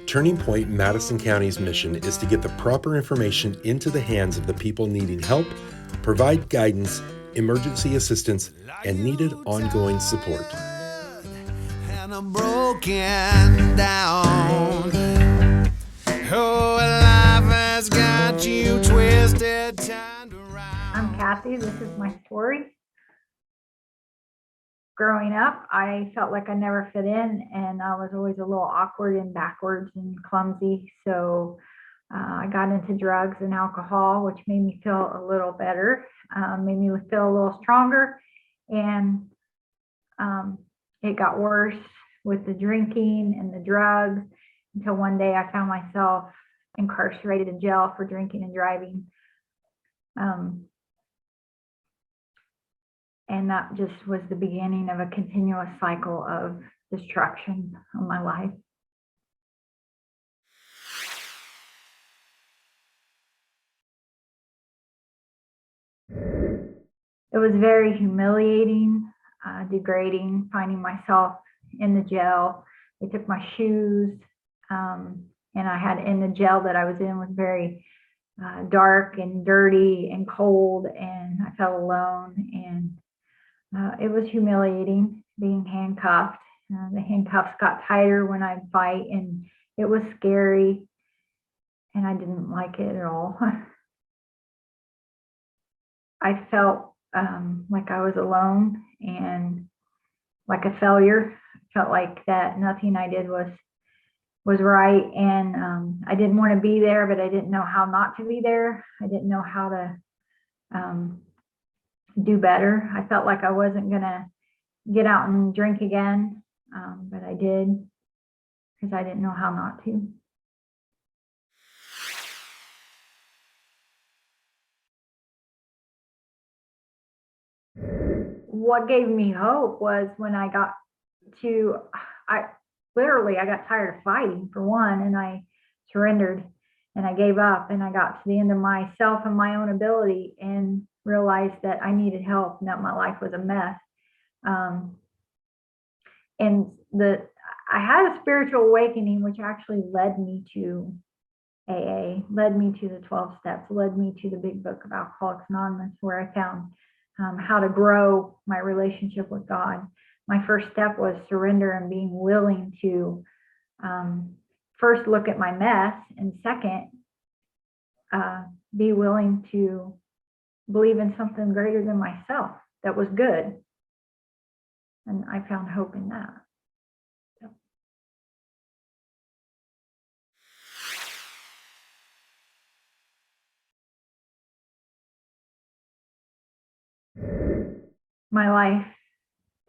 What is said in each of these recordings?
Turning Point Madison County's mission is to get the proper information into the hands of the people needing help, provide guidance, emergency assistance, and needed ongoing support. And I'm broken down. Oh, life has got you twisted, turned around. I'm Kathy. This is my story. Growing up, I felt like I never fit in, and I was always a little awkward and backwards and clumsy. So I got into drugs and alcohol, which made me feel a little better, made me feel a little stronger. And it got worse with the drinking and the drugs until one day I found myself incarcerated in jail for drinking and driving. And that just was the beginning of a continuous cycle of destruction of my life. It was very humiliating, degrading, finding myself in the jail. They took my shoes, and I had in the jail that I was in was very dark and dirty and cold, and I felt alone. And it was humiliating being handcuffed. The handcuffs got tighter when I'd fight, and it was scary, and I didn't like it at all. I felt like I was alone and like a failure. I felt like that nothing I did was right, and I didn't want to be there, but I didn't know how not to be there. I didn't know how to do better. I felt like I wasn't gonna get out and drink again, but I did because I didn't know how not to. What gave me hope was when I got to, I got tired of fighting for one, and I surrendered and I gave up, and I got to the end of myself and my own ability and realized that I needed help and that my life was a mess. And I had a spiritual awakening, which actually led me to AA, led me to the 12 steps, led me to the big book of Alcoholics Anonymous, where I found how to grow my relationship with God. My first step was surrender and being willing to first look at my mess, and second, be willing to believe in something greater than myself that was good. And I found hope in that. My life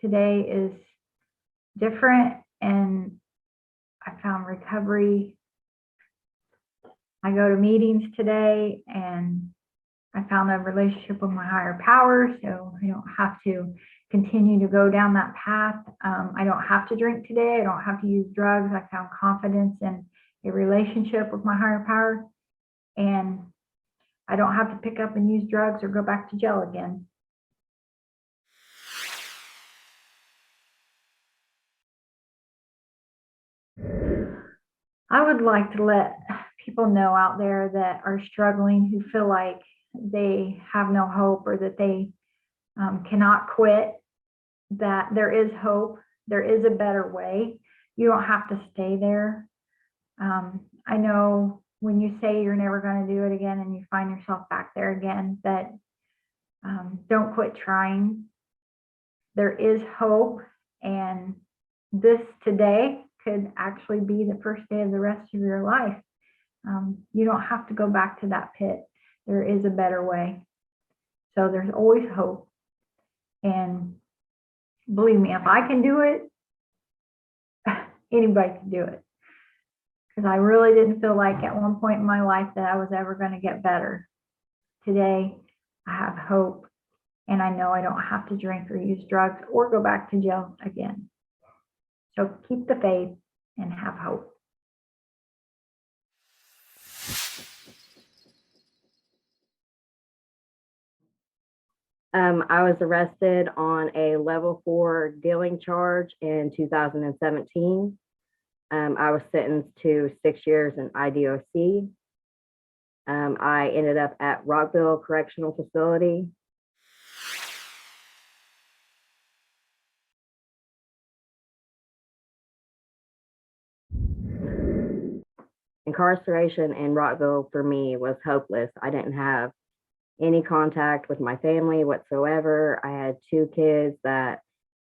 today is different, and I found recovery. I go to meetings today, and I found a relationship with my higher power, so I don't have to continue to go down that path. I don't have to drink today. I don't have to use drugs. I found confidence in a relationship with my higher power, and I don't have to pick up and use drugs or go back to jail again. I would like to let people know out there that are struggling, who feel like they have no hope or that they cannot quit, that there is hope. There is a better way. You don't have to stay there. I know when you say you're never going to do it again and you find yourself back there again, that don't quit trying. There is hope, and this today could actually be the first day of the rest of your life. You don't have to go back to that pit. There is a better way. So there's always hope. And believe me, if I can do it, anybody can do it. Because I really didn't feel like at one point in my life that I was ever going to get better. Today, I have hope, and I know I don't have to drink or use drugs or go back to jail again. So keep the faith and have hope. I was arrested on a level 4 dealing charge in 2017. I was sentenced to 6 years in IDOC. I ended up at Rockville Correctional Facility. Incarceration in Rockville for me was hopeless. I didn't have any contact with my family whatsoever. I had 2 kids that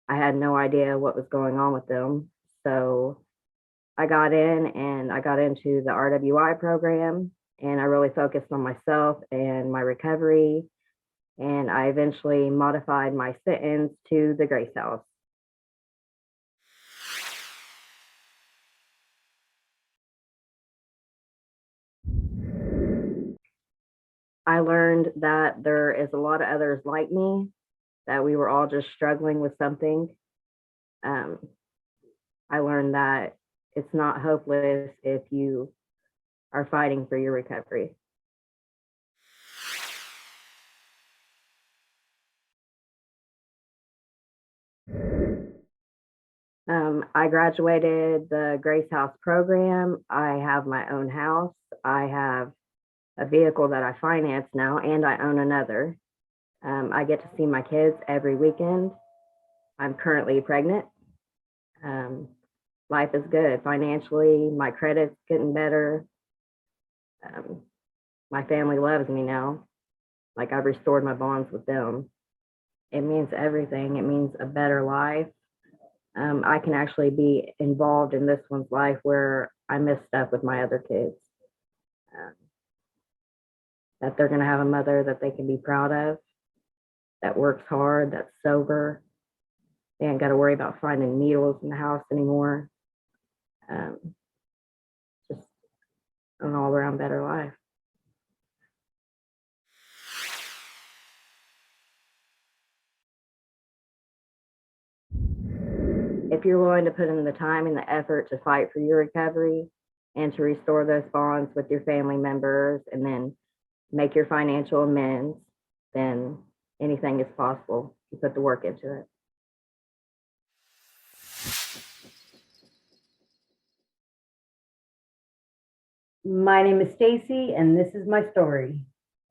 I had no idea what was going on with them. So I got in and I got into the RWI program, and I really focused on myself and my recovery. And I eventually modified my sentence to the Grace House. I learned that there is a lot of others like me, that we were all just struggling with something. Um, I learned that it's not hopeless if you are fighting for your recovery. I graduated the Grace House program. I have my own house. I have a vehicle that I finance now, and I own another. I get to see my kids every weekend. I'm currently pregnant. Life is good financially. My credit's getting better. My family loves me now. Like, I've restored my bonds with them. It means everything. It means a better life. I can actually be involved in this one's life where I messed up with my other kids. That they're going to have a mother that they can be proud of, that works hard, that's sober. They ain't got to worry about finding needles in the house anymore. Just an all around better life. If you're willing to put in the time and the effort to fight for your recovery and to restore those bonds with your family members and then make your financial amends, then anything is possible. You put the work into it. My name is Stacy, and this is my story.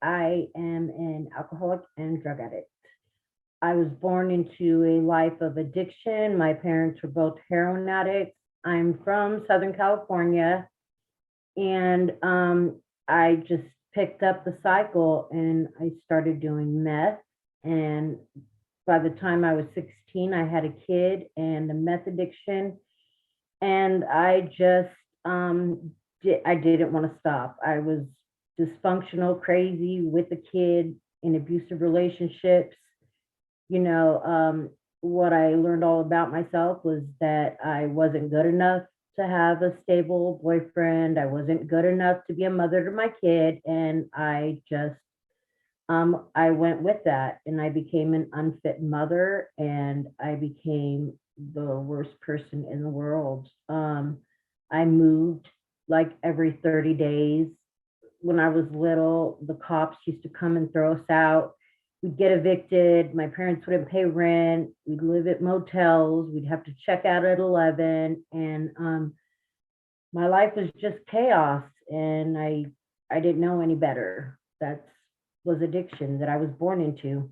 I am an alcoholic and drug addict. I was born into a life of addiction. My parents were both heroin addicts. I'm from Southern California, and I just picked up the cycle and I started doing meth. And by the time I was 16, I had a kid and a meth addiction, and I just I didn't want to stop. I was dysfunctional, crazy with a kid in abusive relationships. What I learned all about myself was that I wasn't good enough to have a stable boyfriend. I wasn't good enough to be a mother to my kid. And I went with that, and I became an unfit mother, and I became the worst person in the world. I moved like every 30 days. When I was little, the cops used to come and throw us out. We'd get evicted. My parents wouldn't pay rent. We'd live at motels. We'd have to check out at 11. And my life was just chaos. And I didn't know any better. That was addiction that I was born into.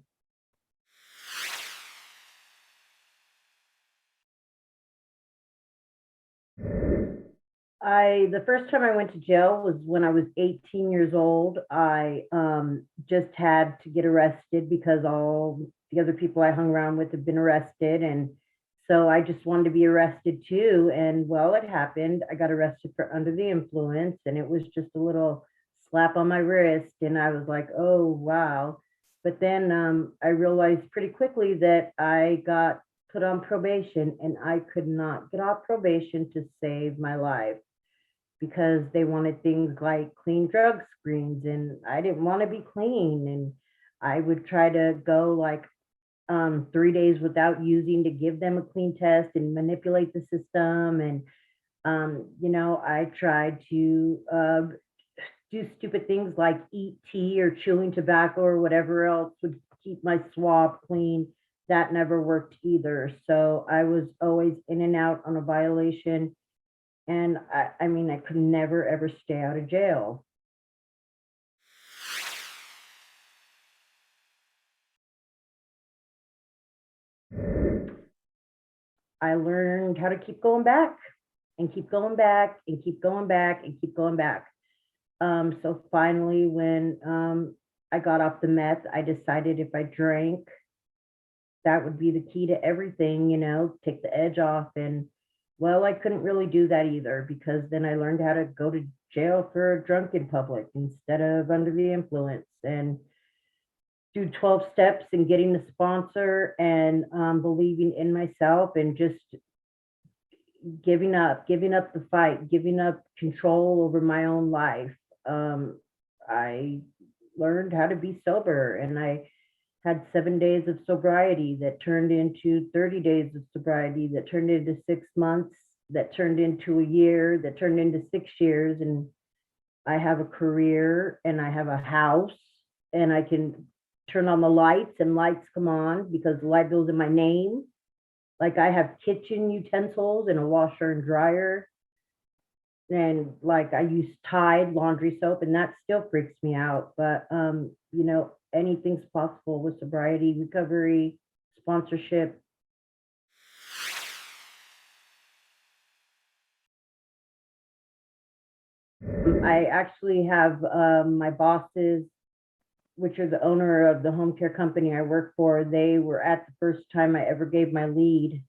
The first time I went to jail was when I was 18 years old. I just had to get arrested because all the other people I hung around with had been arrested. And so I just wanted to be arrested too. And well, it happened. I got arrested for under the influence, and it was just a little slap on my wrist. And I was like, oh, wow. But then I realized pretty quickly that I got put on probation, and I could not get off probation to save my life, because they wanted things like clean drug screens, and I didn't want to be clean. And I would try to go like 3 days without using to give them a clean test and manipulate the system. And I tried to do stupid things like eat tea or chewing tobacco or whatever else would keep my swab clean. That never worked either. So I was always in and out on a violation. And I mean, I could never, ever stay out of jail. I learned how to keep going back and keep going back and keep going back and keep going back. So finally, when I got off the meth, I decided if I drank, that would be the key to everything, take the edge off. And well, I couldn't really do that either, because then I learned how to go to jail for drunk in public instead of under the influence, and do 12 steps and getting a sponsor, and believing in myself, and just giving up the fight, giving up control over my own life. I learned how to be sober, and I had 7 days of sobriety that turned into 30 days of sobriety, that turned into 6 months, that turned into a year, that turned into 6 years. And I have a career, and I have a house, and I can turn on the lights and lights come on because the light bill's in my name. Like, I have kitchen utensils and a washer and dryer. And like, I use Tide laundry soap, and that still freaks me out. But, anything's possible with sobriety, recovery, sponsorship. I actually have my bosses, which are the owner of the home care company I work for. They were at the first time I ever gave my lead.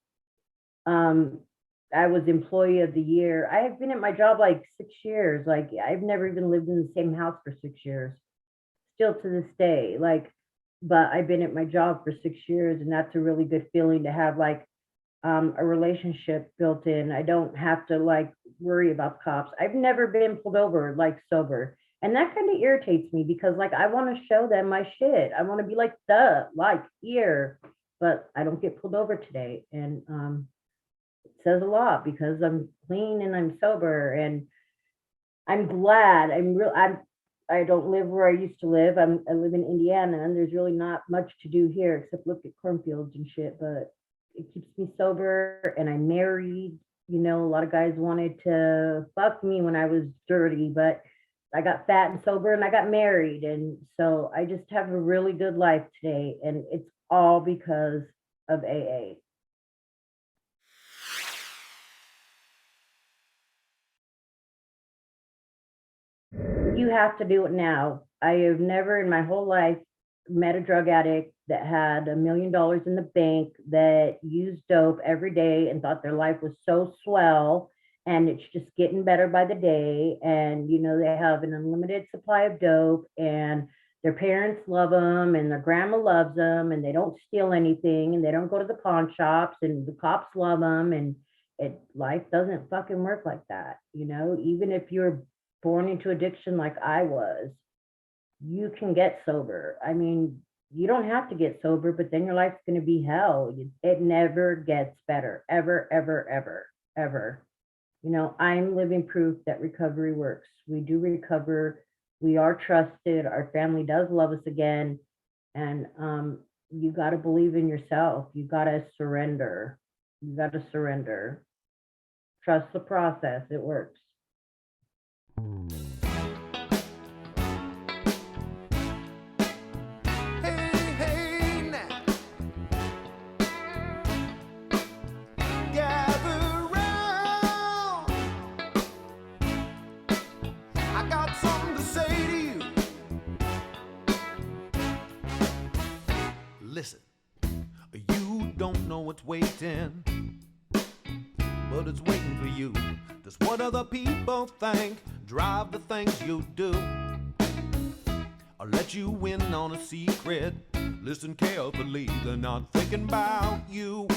I was employee of the year. I have been at my job like 6 years. Like, I've never even lived in the same house for 6 years. Still to this day, but I've been at my job for 6 years, and that's a really good feeling to have, like, a relationship built in. I don't have to worry about cops. I've never been pulled over sober. And that kind of irritates me, because I want to show them my shit. I want to be here, but I don't get pulled over today. And it says a lot, because I'm clean and I'm sober, and I'm glad. I don't live where I used to live. I live in Indiana, and there's really not much to do here except look at cornfields and shit, but it keeps me sober. And I'm married. A lot of guys wanted to fuck me when I was dirty, but I got fat and sober, and I got married. And so I just have a really good life today, and it's all because of AA. You have to do it now. I have never in my whole life met a drug addict that had $1 million in the bank, that used dope every day and thought their life was so swell, and it's just getting better by the day. And they have an unlimited supply of dope, and their parents love them, and their grandma loves them, and they don't steal anything, and they don't go to the pawn shops, and the cops love them. And life doesn't fucking work like that. Even if you're born into addiction like I was, you can get sober. I mean, you don't have to get sober, but then your life's going to be hell. It never gets better, ever, ever, ever, ever. I'm living proof that recovery works. We do recover. We are trusted. Our family does love us again. And you got to believe in yourself. You got to surrender. You got to surrender. Trust the process. It works. Hey now, gather round. I got something to say to you. Listen, you don't know what's waiting, but it's waiting for you. Just what other people think drive the things you do. I'll let you in on a secret. Listen carefully, they're not thinking about you.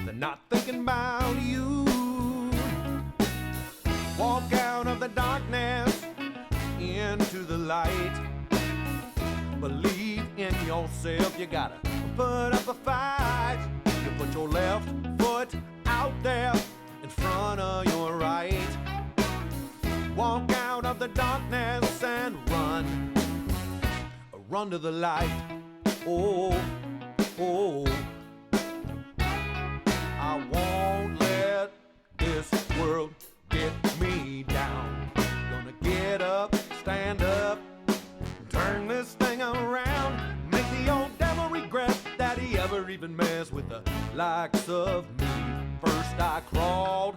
They're not thinking about you. Walk out of the darkness into the light. Believe in yourself, you gotta put up a fight. You put your left foot out there in front of your right. Walk out of the darkness and run. Run to the light. Oh, oh. I won't let this world get he ever even mess with the likes of me? First I crawled,